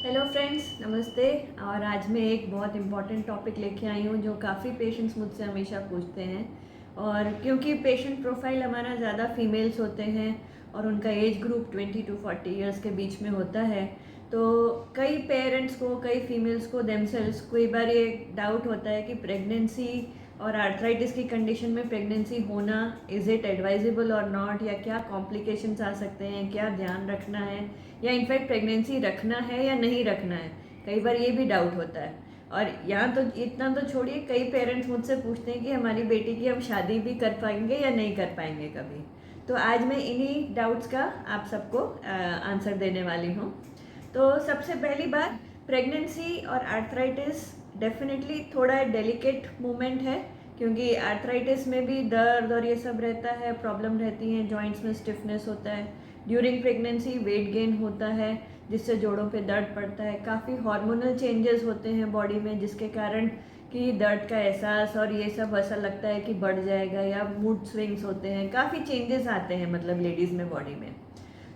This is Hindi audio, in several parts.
हेलो फ्रेंड्स, नमस्ते। और आज मैं एक बहुत इम्पॉर्टेंट टॉपिक लेके आई हूँ जो काफ़ी पेशेंट्स मुझसे हमेशा पूछते हैं। और क्योंकि पेशेंट प्रोफाइल हमारा ज़्यादा फीमेल्स होते हैं और उनका एज ग्रुप 20 to 40 ईयर्स के बीच में होता है, तो कई पेरेंट्स को, कई फीमेल्स को देमसेल्स कई बार ये डाउट होता है कि प्रेगनेंसी और आर्थराइटिस की कंडीशन में प्रेगनेंसी होना इज़ इट एडवाइजेबल और नॉट, या क्या कॉम्प्लिकेशंस आ सकते हैं, क्या ध्यान रखना है, या इनफैक्ट प्रेगनेंसी रखना है या नहीं रखना है। कई बार ये भी डाउट होता है। और यहाँ तो इतना तो छोड़िए, कई पेरेंट्स मुझसे पूछते हैं कि हमारी बेटी की हम शादी भी कर पाएंगे या नहीं कर पाएंगे कभी। तो आज मैं इन्हीं डाउट्स का आप सबको आंसर देने वाली हूँ। तो सबसे पहली बात, प्रेगनेंसी और आर्थराइटिस डेफिनेटली थोड़ा डेलिकेट मोमेंट है, क्योंकि आर्थराइटिस में भी दर्द और ये सब रहता है, प्रॉब्लम रहती हैं, जॉइंट्स में स्टिफनेस होता है। ड्यूरिंग प्रेगनेंसी वेट गेन होता है जिससे जोड़ों पे दर्द पड़ता है। काफ़ी हार्मोनल चेंजेस होते हैं बॉडी में जिसके कारण कि दर्द का एहसास और ये सब ऐसा लगता है कि बढ़ जाएगा, या मूड स्विंग्स होते हैं, काफ़ी चेंजेस आते हैं मतलब लेडीज़ में बॉडी में।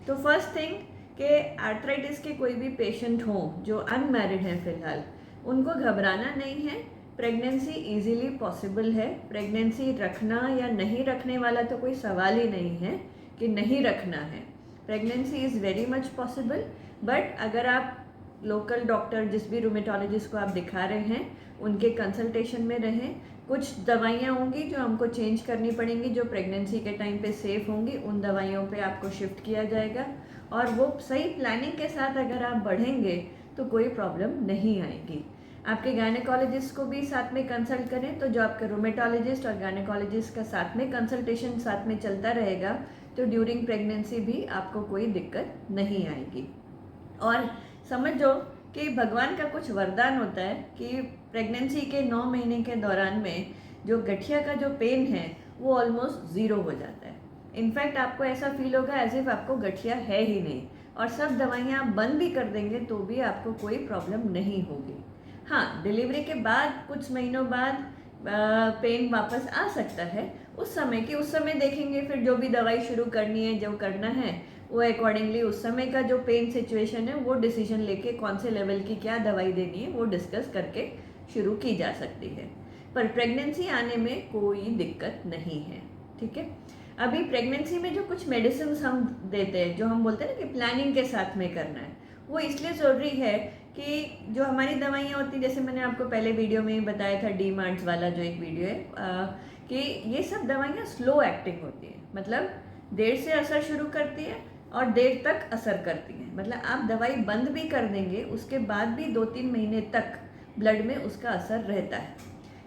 तो फर्स्ट थिंग कि आर्थराइटिस के कोई भी पेशेंट हो जो अनमैरिड हैं फ़िलहाल, उनको घबराना नहीं है। प्रेगनेंसी इजीली पॉसिबल है। प्रेगनेंसी रखना या नहीं रखने वाला तो कोई सवाल ही नहीं है कि नहीं रखना है। Pregnancy is very much possible. But अगर आप लोकल डॉक्टर, जिस भी रूमेटोलॉजिस्ट को आप दिखा रहे हैं, उनके कंसल्टेशन में रहें। कुछ दवाइयाँ होंगी जो हमको चेंज करनी पड़ेंगी, जो प्रेगनेंसी के टाइम पे सेफ़ होंगी, उन दवाइयों पे आपको शिफ्ट किया जाएगा। और वो सही प्लानिंग के साथ अगर आप बढ़ेंगे तो कोई प्रॉब्लम नहीं आएगी। आपके गायनेकोलॉजिस्ट को भी साथ में कंसल्ट करें, तो जो आपके रूमेटोलॉजिस्ट और गायनेकोलॉजिस्ट का साथ में कंसल्टेशन साथ में चलता रहेगा, तो ड्यूरिंग प्रेगनेंसी भी आपको कोई दिक्कत नहीं आएगी। और समझो कि भगवान का कुछ वरदान होता है कि प्रेगनेंसी के 9 महीने के दौरान में जो गठिया का जो पेन है वो ऑलमोस्ट ज़ीरो हो जाता है। इनफैक्ट आपको ऐसा फील होगा एज इफ आपको गठिया है ही नहीं, और सब दवाइयाँ आप बंद भी कर देंगे तो भी आपको कोई प्रॉब्लम नहीं होगी। हाँ, डिलीवरी के बाद कुछ महीनों बाद पेन वापस आ सकता है। उस समय देखेंगे, फिर जो भी दवाई शुरू करनी है, जो करना है, वो अकॉर्डिंगली उस समय का जो पेन सिचुएशन है वो डिसीजन लेके कौन से लेवल की क्या दवाई देनी है वो डिस्कस करके शुरू की जा सकती है। पर प्रेगनेंसी आने में कोई दिक्कत नहीं है। ठीक है। अभी प्रेगनेंसी में जो कुछ मेडिसिन हम देते हैं, जो हम बोलते हैं ना कि प्लानिंग के साथ में करना है, वो इसलिए ज़रूरी है कि जो हमारी दवाइयाँ होती हैं, जैसे मैंने आपको पहले वीडियो में ही बताया था, डी मार्ट्स वाला जो एक वीडियो है, कि ये सब दवाइयाँ स्लो एक्टिंग होती है, मतलब देर से असर शुरू करती है और देर तक असर करती हैं। मतलब आप दवाई बंद भी कर देंगे, उसके बाद भी 2-3 महीने तक ब्लड में उसका असर रहता है।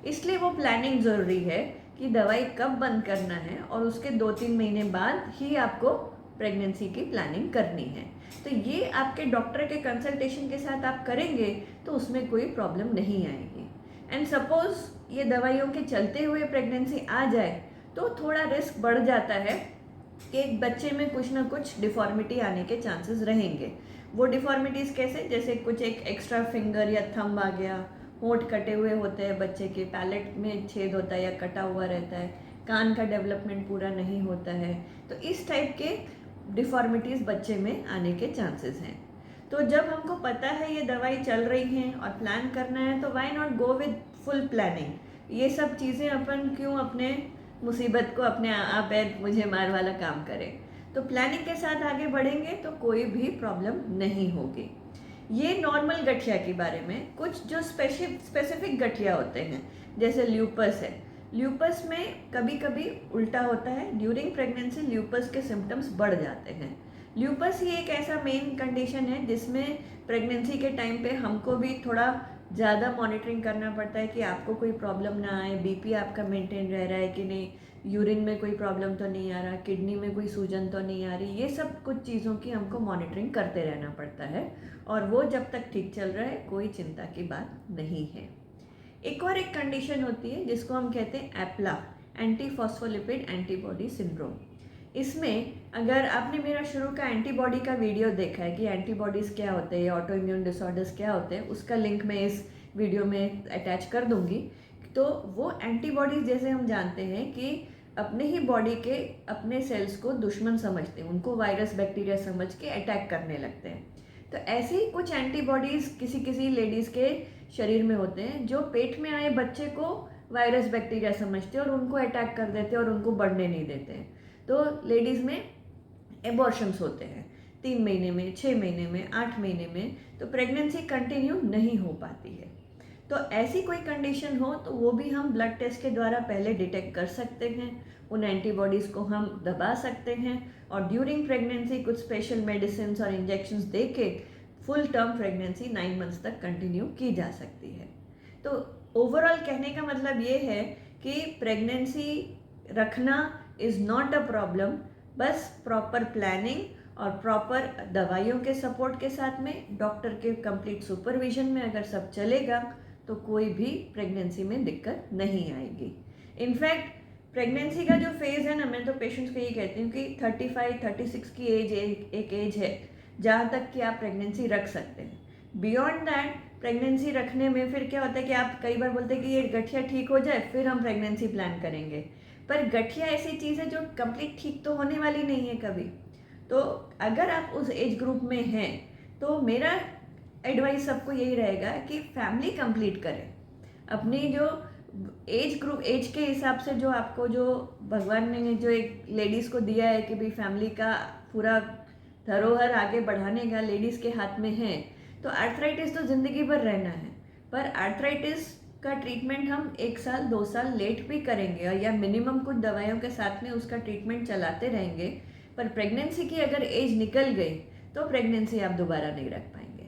इसलिए वो प्लानिंग ज़रूरी है कि दवाई कब बंद करना है, और उसके 2-3 महीने बाद ही आपको प्रेगनेंसी की प्लानिंग करनी है। तो ये आपके डॉक्टर के कंसल्टेशन के साथ आप करेंगे तो उसमें कोई प्रॉब्लम नहीं आएगी। एंड सपोज ये दवाइयों के चलते हुए प्रेगनेंसी आ जाए तो थोड़ा रिस्क बढ़ जाता है कि एक बच्चे में कुछ ना कुछ डिफॉर्मिटी आने के चांसेस रहेंगे। वो डिफॉर्मिटीज़ कैसे, जैसे कुछ एक एक्स्ट्रा फिंगर या थंब आ गया, होंठ कटे हुए होते हैं बच्चे के, पैलेट में छेद होता है या कटा हुआ रहता है, कान का डेवलपमेंट पूरा नहीं होता है, तो इस टाइप के डिफॉर्मिटीज़ बच्चे में आने के चांसेस हैं। तो जब हमको पता है ये दवाई चल रही हैं और प्लान करना है, तो why not go with full planning. ये सब चीज़ें अपन क्यों अपने मुसीबत को अपने आप मुझे मार वाला काम करें। तो प्लानिंग के साथ आगे बढ़ेंगे तो कोई भी प्रॉब्लम नहीं होगी। ये नॉर्मल गठिया के बारे में। कुछ जो स्पेसिफिक गठिया होते हैं, जैसे ल्यूपस है, ल्यूपस में कभी कभी उल्टा होता है। ड्यूरिंग प्रेगनेंसी ल्यूपस के सिम्टम्स बढ़ जाते हैं। ल्यूपस ही एक ऐसा मेन कंडीशन है जिसमें प्रेगनेंसी के टाइम पे हमको भी थोड़ा ज़्यादा मॉनिटरिंग करना पड़ता है कि आपको कोई प्रॉब्लम ना आए, बीपी आपका मेंटेन रह रहा है कि नहीं, यूरिन में कोई प्रॉब्लम तो नहीं आ रहा, किडनी में कोई सूजन तो नहीं आ रही। ये सब कुछ चीज़ों की हमको मॉनिटरिंग करते रहना पड़ता है, और वो जब तक ठीक चल रहा है कोई चिंता की बात नहीं है। एक और एक कंडीशन होती है जिसको हम कहते हैं एप्ला, एंटी फॉस्फोलिपिड एंटीबॉडी सिंड्रोम। इसमें अगर आपने मेरा शुरू का एंटीबॉडी का वीडियो देखा है कि एंटीबॉडीज़ क्या होते हैं, ऑटो इम्यून डिसऑर्डर्स क्या होते हैं, उसका लिंक मैं इस वीडियो में अटैच कर दूंगी। तो वो एंटीबॉडीज़, जैसे हम जानते हैं कि अपने ही बॉडी के अपने सेल्स को दुश्मन समझते हैं, उनको वायरस बैक्टीरिया समझ के अटैक करने लगते हैं। तो ऐसे ही कुछ एंटीबॉडीज़ किसी किसी लेडीज़ के शरीर में होते हैं जो पेट में आए बच्चे को वायरस बैक्टीरिया समझते हैं और उनको अटैक कर देते हैं और उनको बढ़ने नहीं देते हैं। तो लेडीज़ में एबॉर्शंस होते हैं 3 महीने में, 6 महीने में, 8 महीने में, तो प्रेगनेंसी कंटिन्यू नहीं हो पाती है। तो ऐसी कोई कंडीशन हो तो वो भी हम ब्लड टेस्ट के द्वारा पहले डिटेक्ट कर सकते हैं, उन एंटीबॉडीज़ को हम दबा सकते हैं और ड्यूरिंग प्रेगनेंसी कुछ स्पेशल मेडिसिन और इंजेक्शंस दे के फुल टर्म प्रेगनेंसी 9 मंथ्स तक कंटिन्यू की जा सकती है। तो ओवरऑल कहने का मतलब ये है कि प्रेगनेंसी रखना इज़ नॉट अ प्रॉब्लम, बस प्रॉपर प्लानिंग और प्रॉपर दवाइयों के सपोर्ट के साथ में डॉक्टर के कंप्लीट सुपरविजन में अगर सब चलेगा तो कोई भी प्रेगनेंसी में दिक्कत नहीं आएगी। इनफैक्ट प्रेगनेंसी का जो फेज़ है ना, मैं तो पेशेंट्स को ये कहती हूँ कि 35-36 की एज एक एज है जहाँ तक कि आप प्रेगनेंसी रख सकते हैं। बियॉन्ड दैट प्रेगनेंसी रखने में फिर क्या होता है कि आप कई बार बोलते हैं कि ये गठिया ठीक हो जाए फिर हम प्रेगनेंसी प्लान करेंगे, पर गठिया ऐसी चीज़ है जो कंप्लीट ठीक तो होने वाली नहीं है कभी। तो अगर आप उस एज ग्रुप में हैं तो मेरा एडवाइस सबको यही रहेगा कि फैमिली कंप्लीट करें। अपनी जो एज ग्रुप, एज के हिसाब से जो आपको जो भगवान ने जो एक लेडीज़ को दिया है कि भाई फैमिली का पूरा धरोहर आगे बढ़ाने का लेडीज़ के हाथ में है। तो आर्थराइटिस तो ज़िंदगी भर रहना है, पर आर्थराइटिस का ट्रीटमेंट हम 1 साल 2 साल लेट भी करेंगे और या मिनिमम कुछ दवाइयों के साथ में उसका ट्रीटमेंट चलाते रहेंगे, पर प्रेगनेंसी की अगर एज निकल गई तो प्रेगनेंसी आप दोबारा नहीं रख पाएंगे।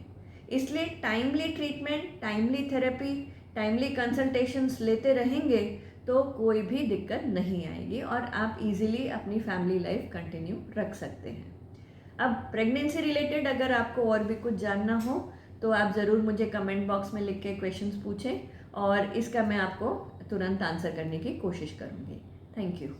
इसलिए timely treatment, timely therapy, timely consultations लेते रहेंगे तो कोई भी दिक्कत नहीं आएगी और आप इजीली अपनी फैमिली लाइफ कंटिन्यू रख सकते हैं। अब प्रेगनेंसी रिलेटेड अगर आपको और भी कुछ जानना हो तो आप ज़रूर मुझे कमेंट बॉक्स में लिख के क्वेश्चंस पूछें और इसका मैं आपको तुरंत आंसर करने की कोशिश करूँगी। Thank you.